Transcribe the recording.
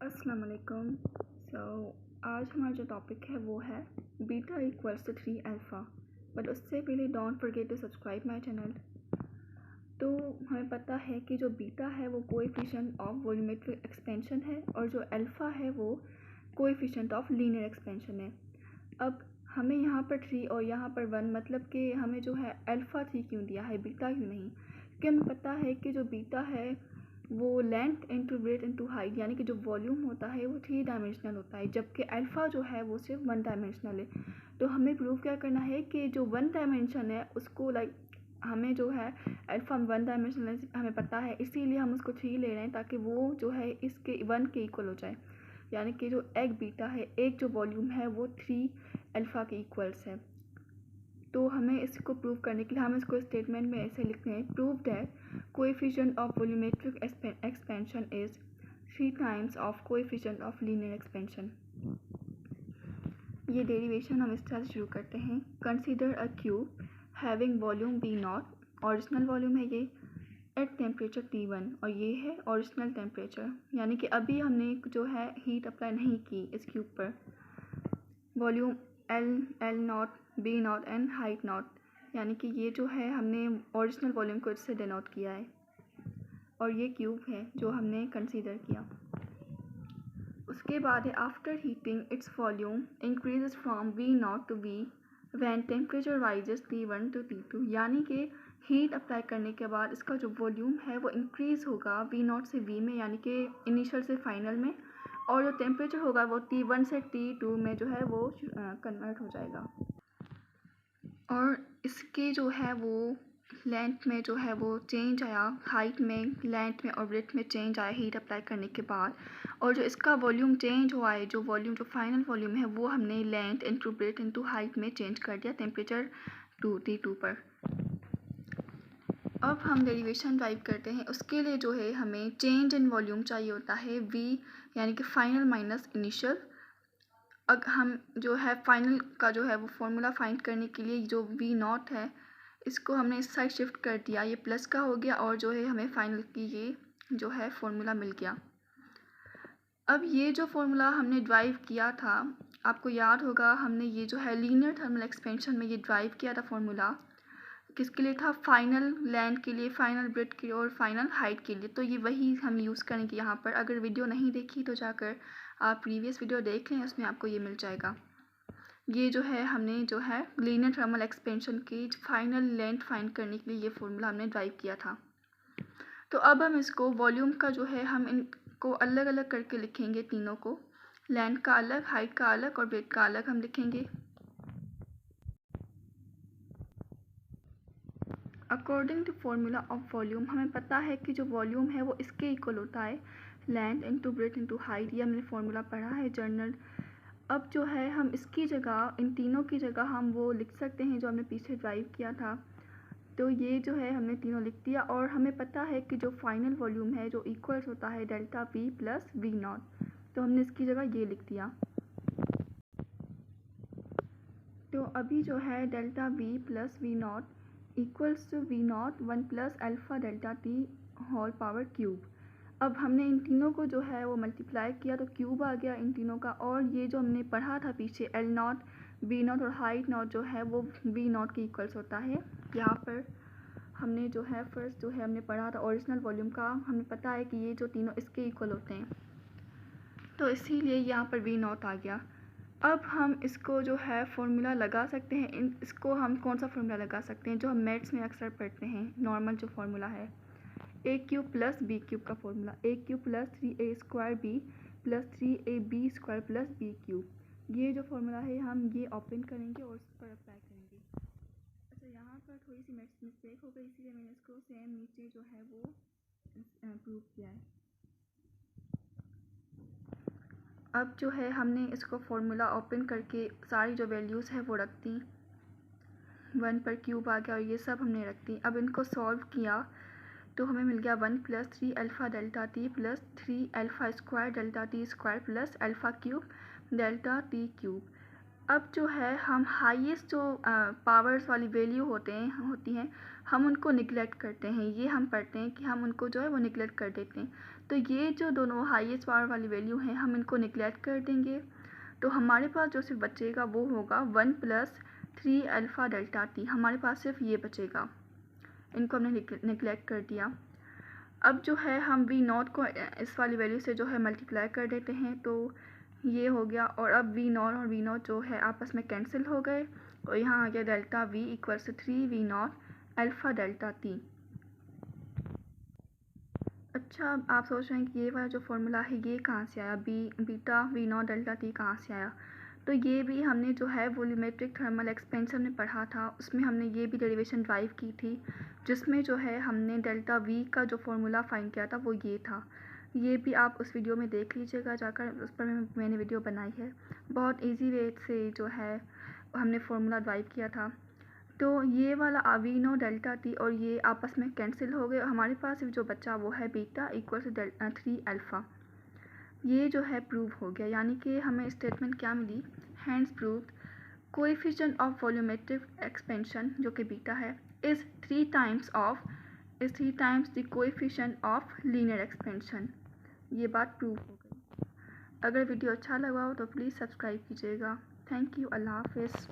अस्सलाम वालेकुम। आज हमारा जो टॉपिक है वो है beta equals to 3 alpha. But उससे पहले don't forget to subscribe my channel. तो हमें पता है कि जो बीटा है वो कोएफिशिएंट ऑफ वॉल्यूमेट्रिक एक्सपेंशन है और जो अल्फ़ा है वो कोएफिशिएंट ऑफ लीनियर एक्सपेंशन है। अब हमें यहाँ पर 3 और यहाँ पर 1, मतलब कि हमें जो है अल्फ़ा 3 क्यों दिया है, बीटा क्यों नहीं? क्योंकि हमें पता है कि जो बीटा है वो length into breadth into height, यानी कि जो वॉल्यूम होता है वो 3 डायमेंशनल होता है, जबकि अल्फ़ा जो है वो सिर्फ 1 डायमेंशनल है। तो हमें प्रूव क्या करना है कि जो 1 डायमेंशन है उसको हमें जो है अल्फ़ा 1 डायमेंशनल हमें पता है, इसीलिए हम उसको 3 ले रहे हैं ताकि वो जो है इसके 1 के इक्वल हो जाए। यानी कि जो एक बीटा है, एक जो वॉल्यूम है वो 3 अल्फ़ा के इक्वल्स है। तो हमें इसको प्रूव करने के लिए हम इसको स्टेटमेंट में ऐसे लिखते हैं, prove that coefficient of volumetric expansion is 3 times of coefficient of linear expansion. ये डेरिवेशन हम इस तरह से शुरू करते हैं। Consider a cube having volume V not, original volume है ये, एट टेम्परेचर T1, और ये है ओरिजिनल टेम्परेचर, यानी कि अभी हमने जो है हीट अप्लाई नहीं की इस क्यूब पर। Volume L not, B not and height not, यानी कि ये जो है हमने ओरिजिनल वॉल्यूम को इससे डिनोट किया है, और ये क्यूब है जो हमने कंसीडर किया। उसके बाद है after heating its volume increases from V naught to V when temperature rises T1 to T2, यानी कि हीट अप्लाई करने के बाद इसका जो वॉल्यूम है वो इंक्रीज़ होगा V नॉट से V में, यानी कि इनिशियल से फाइनल में, और जो टेम्परेचर होगा वो T1 से T2 में जो है वो कन्वर्ट हो जाएगा। और इसके जो है वो लेंथ में जो है वो चेंज आया, हाइट में, लेंथ में और ब्रेथ में चेंज आया हीट अप्लाई करने के बाद। और जो इसका वॉल्यूम चेंज हुआ है, जो वॉल्यूम जो फाइनल वॉल्यूम है वो हमने length into breadth into height में चेंज कर दिया टेम्परेचर T2 पर। अब हम डेरिवेशन ड्राइव करते हैं। उसके लिए जो है हमें चेंज इन वॉल्यूम चाहिए होता है V, यानी कि फाइनल माइनस इनिशियल। अब हम जो है फाइनल का जो है वो फॉर्मूला फाइंड करने के लिए जो V नॉट है इसको हमने इस साइड शिफ्ट कर दिया, ये प्लस का हो गया, और जो है हमें फाइनल की ये जो है फॉर्मूला मिल गया। अब ये जो फॉर्मूला हमने ड्राइव किया था, आपको याद होगा हमने ये जो है लीनियर थर्मल एक्सपेंशन में ये ड्राइव किया था फॉर्मूला, किसके लिए था? फाइनल लेंथ के लिए, फाइनल ब्रेथ के लिए और फाइनल हाइट के लिए। तो ये वही हम यूज़ करेंगे यहाँ पर। अगर वीडियो नहीं देखी तो जाकर आप प्रीवियस वीडियो देख लें, उसमें आपको ये मिल जाएगा। ये जो है हमने जो है लीनियर थर्मल एक्सपेंशन की फाइनल लेंथ फाइंड करने के लिए ये फॉर्मूला हमने ड्राइव किया था। तो अब हम इसको वॉल्यूम का जो है हम इनको अलग अलग करके लिखेंगे, तीनों को, लेंथ का अलग, हाइट का अलग और ब्रेथ का अलग हम लिखेंगे। According to formula of volume हमें पता है कि जो वॉल्यूम है वो इसके इक्वल होता है length into breadth into height. ये हमने फॉर्मूला पढ़ा है जर्नल। अब जो है हम इसकी जगह, इन तीनों की जगह हम वो लिख सकते हैं जो हमने पीछे ड्राइव किया था। तो ये जो है हमने तीनों लिख दिया, और हमें पता है कि जो फाइनल वॉल्यूम है जो इक्वल्स होता है delta V plus V not, तो हमने इसकी जगह ये लिख दिया। तो अभी जो है delta V plus V naught equals to V naught 1 plus alpha delta T whole power cube. अब हमने इन तीनों को जो है वो मल्टीप्लाई किया तो क्यूब आ गया इन तीनों का, और ये जो हमने पढ़ा था पीछे L नॉट, B नॉट और हाइट नॉट जो है वो V नॉट के इक्वल्स होता है। यहाँ पर हमने जो है फर्स्ट जो है हमने पढ़ा था ओरिजिनल वॉल्यूम का, हमें पता है कि ये जो तीनों इसके इक्वल होते हैं, तो इसीलिए यहाँ पर V नॉट आ गया। अब हम इसको जो है फॉर्मूला लगा सकते हैं। इसको हम कौन सा फॉर्मूला लगा सकते हैं जो हम मैथ्स में अक्सर पढ़ते हैं, नॉर्मल जो फॉर्मूला है, A cube plus B cube का formula, A cube plus 3a square B plus 3ab square plus B cube. ये जो फॉर्मूला है हम ये ओपन करेंगे और उस पर अप्लाई करेंगे। अच्छा, यहाँ पर थोड़ी सी मिस्टेक हो गई, इसीलिए मैंने इसको सेम नीचे जो है वो प्रूव किया है। अब जो है हमने इसको फॉर्मूला ओपन करके सारी जो वैल्यूज़ है वो रख दी, 1 पर क्यूब आ गया और ये सब हमने रख दी। अब इनको सॉल्व किया तो हमें मिल गया 1 plus 3 alpha delta T plus 3 alpha square delta T square plus alpha cube delta T cube. अब जो है हम हाईएस्ट जो पावर्स वाली वैल्यू होती हैं हम उनको निगलेक्ट करते हैं। ये हम पढ़ते हैं कि हम उनको जो है वो निगलेक्ट कर देते हैं। तो ये जो दोनों हाईएस्ट पावर वाली वैल्यू हैं हम इनको निगलेक्ट कर देंगे। तो हमारे पास जो सिर्फ बचेगा वो होगा 1 + 3 अल्फ़ा डेल्टा टी। हमारे पास सिर्फ ये बचेगा, इनको हमने निगलेक्ट कर दिया। अब जो है हम वी नॉट को इस वाली वैल्यू से जो है मल्टीप्लाई कर देते हैं, तो ये हो गया। और अब वी नॉट और वी नॉट जो है आपस में कैंसिल हो गए और यहाँ आ गया delta V equals 3 V naught alpha delta T. अच्छा, अब आप सोच रहे हैं कि ये वाला जो फॉर्मूला है ये कहाँ से आया, beta V not delta T कहाँ से आया। तो ये भी हमने जो है वॉल्यूमेट्रिक थर्मल एक्सपेंशन में पढ़ा था, उसमें हमने ये भी डेरिवेशन ड्राइव की थी, जिसमें जो है हमने डेल्टा वी का जो फॉर्मूला फाइंड किया था वो ये था। ये भी आप उस वीडियो में देख लीजिएगा जाकर, उस पर मैंने वीडियो बनाई है। बहुत इजी वे से जो है हमने फार्मूला ड्राइव किया था। तो ये वाला वी नॉट डेल्टा टी और ये आपस में कैंसिल हो गए। हमारे पास जो बचा वो है बीटा इक्वल टू 3 अल्फ़ा। ये जो है प्रूव हो गया, यानी कि हमें स्टेटमेंट क्या मिली, hence proved coefficient of volumetric expansion जो कि बीटा है is 3 times the coefficient of linear expansion. ये बात प्रूव हो गई। अगर वीडियो अच्छा लगा हो तो प्लीज़ सब्सक्राइब कीजिएगा। Thank you. अल्लाह हाफिज़।